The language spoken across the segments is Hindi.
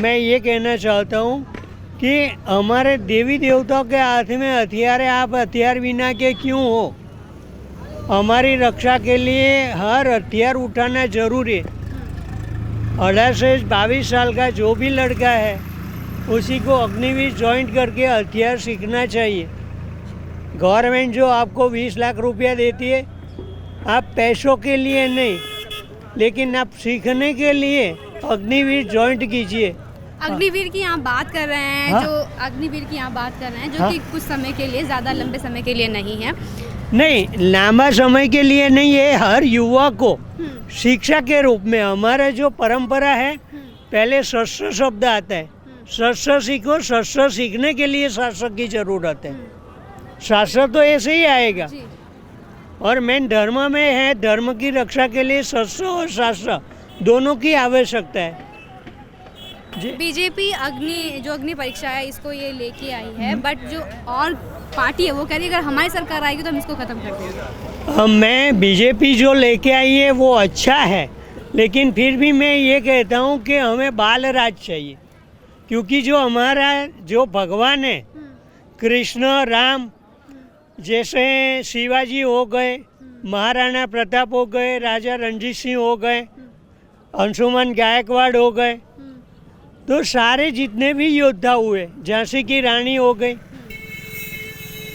मैं ये कहना चाहता हूँ कि हमारे देवी देवताओं के हाथ में हथियार है, आप हथियार बिना के क्यों हो? हमारी रक्षा के लिए हर हथियार उठाना जरूरी है। 18 से 22 साल का जो भी लड़का है उसी को अग्निवीर ज्वाइन करके हथियार सीखना चाहिए। गवर्नमेंट जो आपको 20 लाख रुपया देती है, आप पैसों के लिए नहीं, लेकिन आप सीखने के लिए अग्निवीर ज्वाइन कीजिए। अग्निवीर की यहाँ बात कर रहे हैं, हाँ? जो अग्निवीर की यहाँ बात कर रहे हैं, जो हाँ? कि कुछ समय के लिए, ज़्यादा लंबे समय के लिए नहीं है। नहीं, लंबा समय के लिए नहीं है, हर युवा को शिक्षा के रूप में। हमारा जो परंपरा है, पहले शस्त्र शब्द आता है, शस्त्र सीखो। शस्त्र सीखने के लिए शासक की जरूरत है, शासक तो ऐसे ही आएगा। जी। और मेन धर्म में है, धर्म की रक्षा के लिए शस्त्र और शास्त्र दोनों की आवश्यकता है। बीजेपी अग्नि परीक्षा है, इसको ये लेके आई है, बट जो और पार्टी है वो कह रही है अगर हमारी सरकार आएगी तो हम इसको ख़त्म कर देंगे। मैं बीजेपी जो लेके आई है वो अच्छा है, लेकिन फिर भी मैं ये कहता हूँ कि हमें बाल राज चाहिए। क्योंकि जो हमारा जो भगवान है, कृष्ण राम जैसे शिवाजी हो गए, महाराणा प्रताप हो गए, राजा रणजीत सिंह हो गए, अंशुमन गायकवाड़ हो गए, तो सारे जितने भी योद्धा हुए, झांसी की रानी हो गई,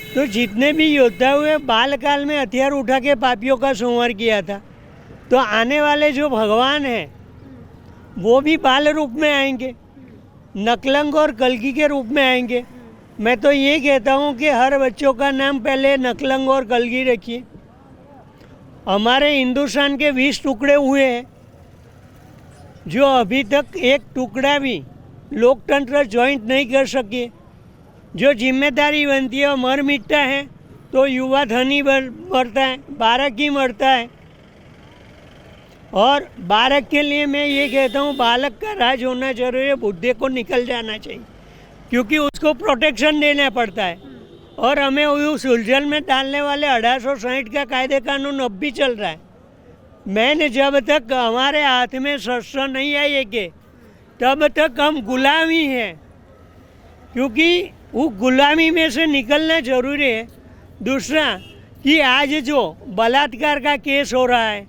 तो जितने भी योद्धा हुए बालकाल में हथियार उठा के पापियों का संहार किया था। तो आने वाले जो भगवान हैं वो भी बाल रूप में आएंगे, नकलंग और कल्की के रूप में आएंगे। मैं तो ये कहता हूँ कि हर बच्चों का नाम पहले नकलंग और कल्की रखिए। हमारे हिंदुस्तान के 20 टुकड़े हुए हैं, जो अभी तक एक टुकड़ा भी लोकतंत्र ज्वाइंट नहीं कर सके। जो जिम्मेदारी बनती है मर मिटता है, तो युवा धनी मरता है, बालक ही मरता है। और बालक के लिए मैं ये कहता हूँ, बालक का राज होना जरूरी है, बुढ़े को निकल जाना चाहिए, क्योंकि उसको प्रोटेक्शन देना पड़ता है। और हमें उस उलझन में डालने वाले 1860 का कायदे कानून अब भी चल रहा है। मैंने जब तक हमारे हाथ में शस्त्र नहीं आएंगे तब तक हम गुलामी हैं, क्योंकि वो गुलामी में से निकलना जरूरी है। दूसरा कि आज जो बलात्कार का केस हो रहा है,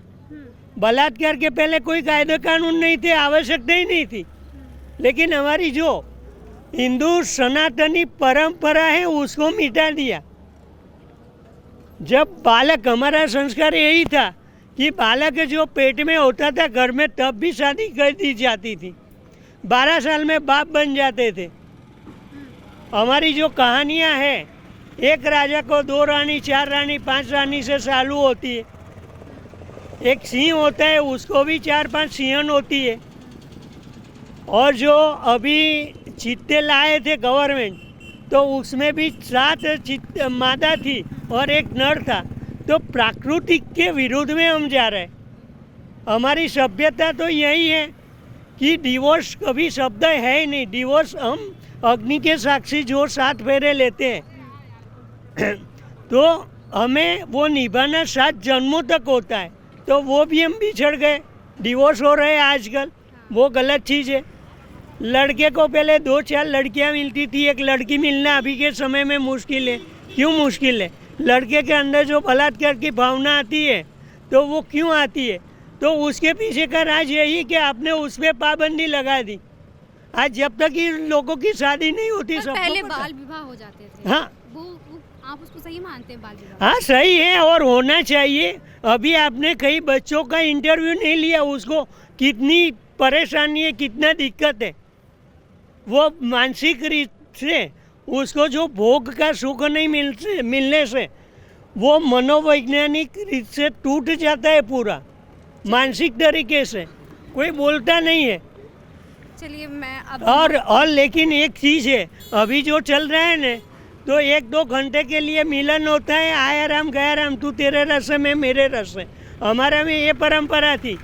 बलात्कार के पहले कोई कायदे कानून नहीं थे, आवश्यकता ही नहीं थी, लेकिन हमारी जो हिंदू सनातनी परंपरा है उसको मिटा दिया। जब बालक, हमारा संस्कार यही था कि बालक जो पेट में होता था घर में, तब भी शादी कर दी जाती थी, 12 साल में बाप बन जाते थे। हमारी जो कहानियाँ हैं, एक राजा को 2 रानी, 4 रानी, 5 रानी से चालू होती है। एक सिंह होता है, उसको भी 4-5 सिंहन होती है। और जो अभी चित्ते लाए थे गवर्नमेंट, तो उसमें भी 7 मादा थी और एक नर था। तो प्राकृतिक के विरुद्ध में हम जा रहे हैं। हमारी सभ्यता तो यही है कि डिवोर्स कभी शब्द है ही नहीं। डिवोर्स हम अग्नि के साक्षी जो 7 फेरे लेते हैं तो हमें वो निभाना 7 जन्मों तक होता है, तो वो भी हम बिछड़ गए, डिवोर्स हो रहे हैं आजकल। वो गलत चीज़ है। लड़के को पहले 2-4 लड़कियां मिलती थी, एक लड़की मिलना अभी के समय में मुश्किल है। क्यों मुश्किल है? लड़के के अंदर जो बलात्कार की भावना आती है, तो वो क्यों आती है? तो उसके पीछे का राज यही कि आपने उस पर पाबंदी लगा दी। आज जब तक ये लोगों की शादी नहीं होती, सब पहले बाल विवाह हो जाते थे। हाँ, वो आप उसको सही मानते हैं, बाल विवाह? हाँ सही है और होना चाहिए। अभी आपने कई बच्चों का इंटरव्यू नहीं लिया, उसको कितनी परेशानी है, कितना दिक्कत है। वो मानसिक रीत से उसको जो भोग का सुख नहीं मिलने से वो मनोवैज्ञानिक रीत से टूट जाता है पूरा, मानसिक तरीके से। कोई बोलता नहीं है। चलिए मैं अब और लेकिन एक चीज़ है, अभी जो चल रहा है ना, तो 1-2 घंटे के लिए मिलन होता है, आया राम गया राम, तू तेरे रस में मेरे रस में। हमारा में ये परंपरा थी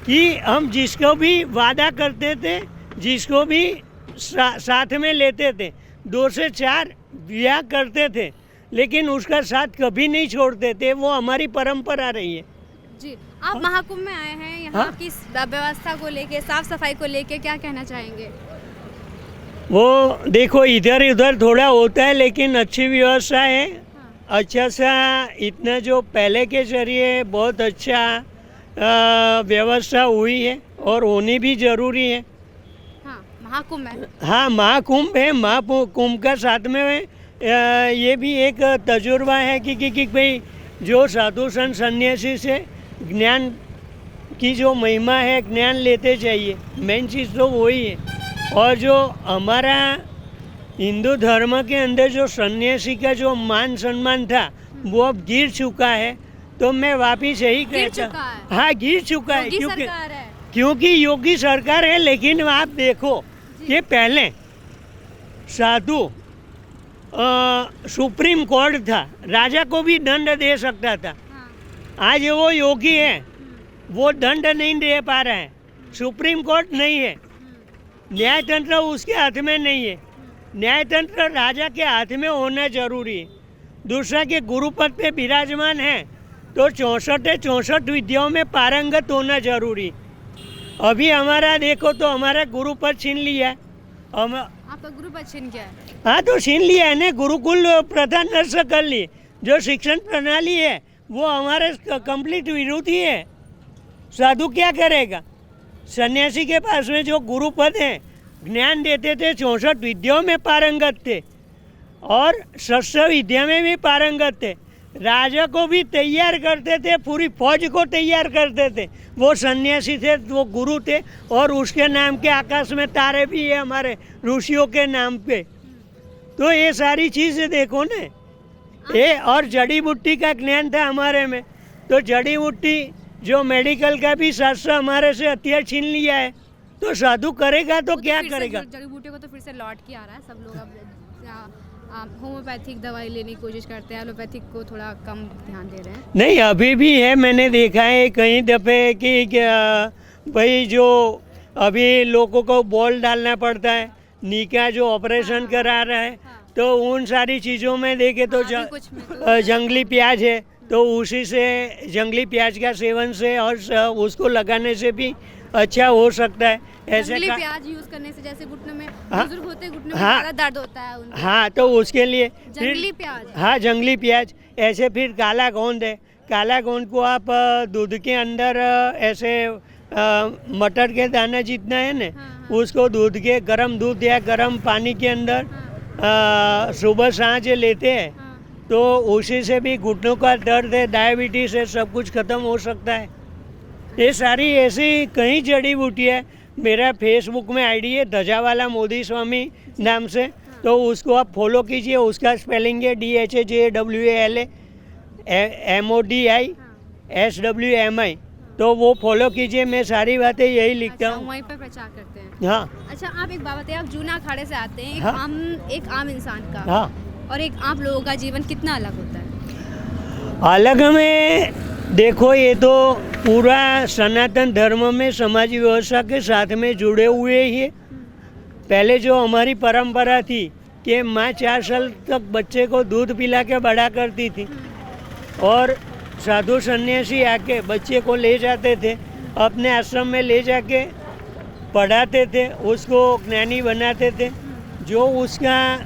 कि हम जिसको भी वादा करते थे, जिसको भी साथ में लेते थे, 2 से 4 ब्याह करते थे, लेकिन उसका साथ कभी नहीं छोड़ते थे। वो हमारी परंपरा रही है। जी, आप महाकुंभ में आए हैं, यहाँ की व्यवस्था को लेके, साफ सफाई को लेके क्या कहना चाहेंगे? वो देखो इधर उधर थोड़ा होता है, लेकिन अच्छी व्यवस्था है। अच्छा सा इतना जो पहले के जरिए बहुत अच्छा व्यवस्था हुई है और होनी भी ज़रूरी है। हाँ, महाकुंभ है। हाँ, महाकुंभ है। महाकुंभ का साथ में ये भी एक तजुर्बा है कि भाई जो साधु संत सन्यासी से ज्ञान की जो महिमा है, ज्ञान लेते चाहिए। मेन चीज़ तो वही है। और जो हमारा हिंदू धर्म के अंदर जो सन्यासी का जो मान सम्मान था वो अब गिर चुका है। तो मैं वापिस यही कहता, हाँ गिर चुका है, क्योंकि योगी सरकार है। लेकिन आप देखो कि पहले साधु सुप्रीम कोर्ट था, राजा को भी दंड दे सकता था। आज वो योगी है, वो दंड नहीं दे पा रहा है। सुप्रीम कोर्ट नहीं है, न्यायतंत्र उसके हाथ में नहीं है। न्यायतंत्र राजा के हाथ में होना जरूरी है। दूसरा के गुरुपद पे विराजमान है तो 64 विद्याओं में पारंगत होना जरूरी। अभी हमारा देखो तो हमारा गुरुपद छीन लिया है। आपका गुरुपद छीन गया है? हाँ, तो छीन लिया है ना, गुरुकुल प्रथा नष्ट कर ली। जो शिक्षण प्रणाली है वो हमारे कंप्लीट विरोधी है। साधु क्या करेगा? सन्यासी के पास में जो गुरुपद है, ज्ञान देते थे, 64 विद्याओं में पारंगत थे और शस्त्र विद्या में भी पारंगत थे। राजा को भी तैयार करते थे, पूरी फौज को तैयार करते थे। वो सन्यासी थे, वो गुरु थे और उसके नाम के आकाश में तारे भी है हमारे ऋषियों के नाम पे। तो ये सारी चीज़ें देखो ना, ये और जड़ी बूटी का ज्ञान था हमारे में। तो जड़ी बूटी जो मेडिकल का भी शास्त्र हमारे से हथियार छीन लिया है, तो साधु करेगा तो क्या करेगा? जड़ी बूटी को तो फिर से लौट के आ रहा है। सब लोग अब होम्योपैथिक दवाई लेने की कोशिश करते हैं, एलोपैथिक को थोड़ा कम ध्यान दे रहे हैं। नहीं, अभी भी है। मैंने देखा है कई दफ़े कि भाई जो अभी लोगों को बॉल डालना पड़ता है, नी का जो ऑपरेशन करा रहा है, तो उन सारी चीज़ों में देखे तो जंगली प्याज है, तो उसी से जंगली प्याज का सेवन से और उसको लगाने से भी अच्छा हो सकता है। ऐसे जंगली प्याज यूज करने से, जैसे घुटने में बुजुर्ग होते हैं, घुटने में ज़्यादा दर्द होता है उनको। हाँ, तो उसके लिए जंगली प्याज। हाँ, जंगली प्याज। ऐसे फिर काला गोंद है। काला गोंद को आप दूध के अंदर ऐसे मटर के दाना जितना है ना, उसको दूध के गर्म दूध या गर्म पानी के अंदर सुबह सांझ लेते हैं, तो उसी से भी घुटनों का दर्द है, डायबिटीज़ है, सब कुछ ख़त्म हो सकता है। ये सारी ऐसी कई जड़ी बूटी है। मेरा फेसबुक में आईडी है धजावाला मोदी स्वामी नाम से, तो उसको आप फॉलो कीजिए। उसका स्पेलिंग है DHAWALA MODI तो वो फॉलो कीजिए। मैं सारी बातें यही लिखता हूँ। वहीं पर प्रचार करते हैं। हाँ। अच्छा, आप एक बात बताइए, आप जूना अखाड़े से आते हैं, हाँ। एक आम इंसान का, हाँ, और एक आप लोगों का जीवन कितना अलग होता है? अलग में देखो, ये तो पूरा सनातन धर्म में समाज व्यवस्था के साथ में जुड़े हुए ही है। पहले जो हमारी परंपरा थी कि माँ 4 साल तक बच्चे को दूध पिला के बड़ा करती थी और साधु सन्यासी आके बच्चे को ले जाते थे, अपने आश्रम में ले जाके पढ़ाते थे, उसको ज्ञानी बनाते थे। जो उसका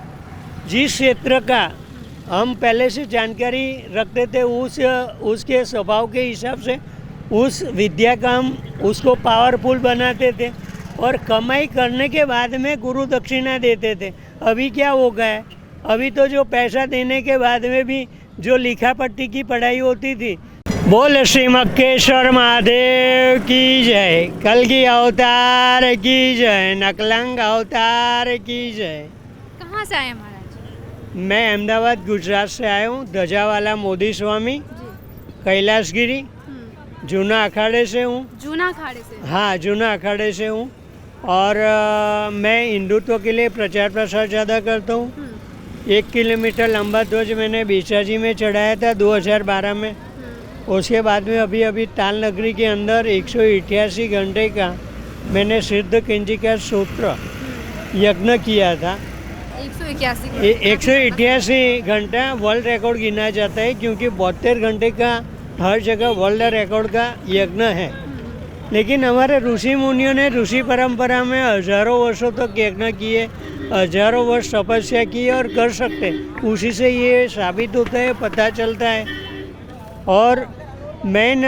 जिस क्षेत्र का हम पहले से जानकारी रखते थे, उसके स्वभाव के हिसाब से उस विद्या का हम उसको पावरफुल बनाते थे और कमाई करने के बाद में गुरु दक्षिणा देते थे। अभी क्या हो गया है? अभी तो जो पैसा देने के बाद में भी जो लिखा पट्टी की पढ़ाई होती थी। बोल श्री मक्केश्वर महादेव की जय, कल्कि अवतार की जय, नकलंग अवतार की जय। कहाँ से आए महाराज? मैं अहमदाबाद गुजरात से आया हूँ। धजावाला मोदी स्वामी, कैलाशगिरी, जूना अखाड़े से हूँ। जूना अखाड़े से? हाँ, जूना अखाड़े से हूँ। और मैं हिंदुत्व के लिए प्रचार प्रसार ज़्यादा करता हूँ। 1 किलोमीटर लंबा ध्वज मैंने बीसाजी में चढ़ाया था 2012 में। उसके बाद में अभी ताल नगरी के अंदर 188 घंटे का मैंने सिद्ध कंजिका सूत्र यज्ञ किया था। 188 घंटा वर्ल्ड रिकॉर्ड गिना जाता है, क्योंकि 72 घंटे का हर जगह वर्ल्ड रिकॉर्ड का यज्ञ है। लेकिन हमारे ऋषि मुनियों ने ऋषि परंपरा में हजारों वर्षों तक यज्ञ किए हजारों वर्ष तपस्या की और कर सकते, उसी से ये साबित होता है, पता चलता है। और मेन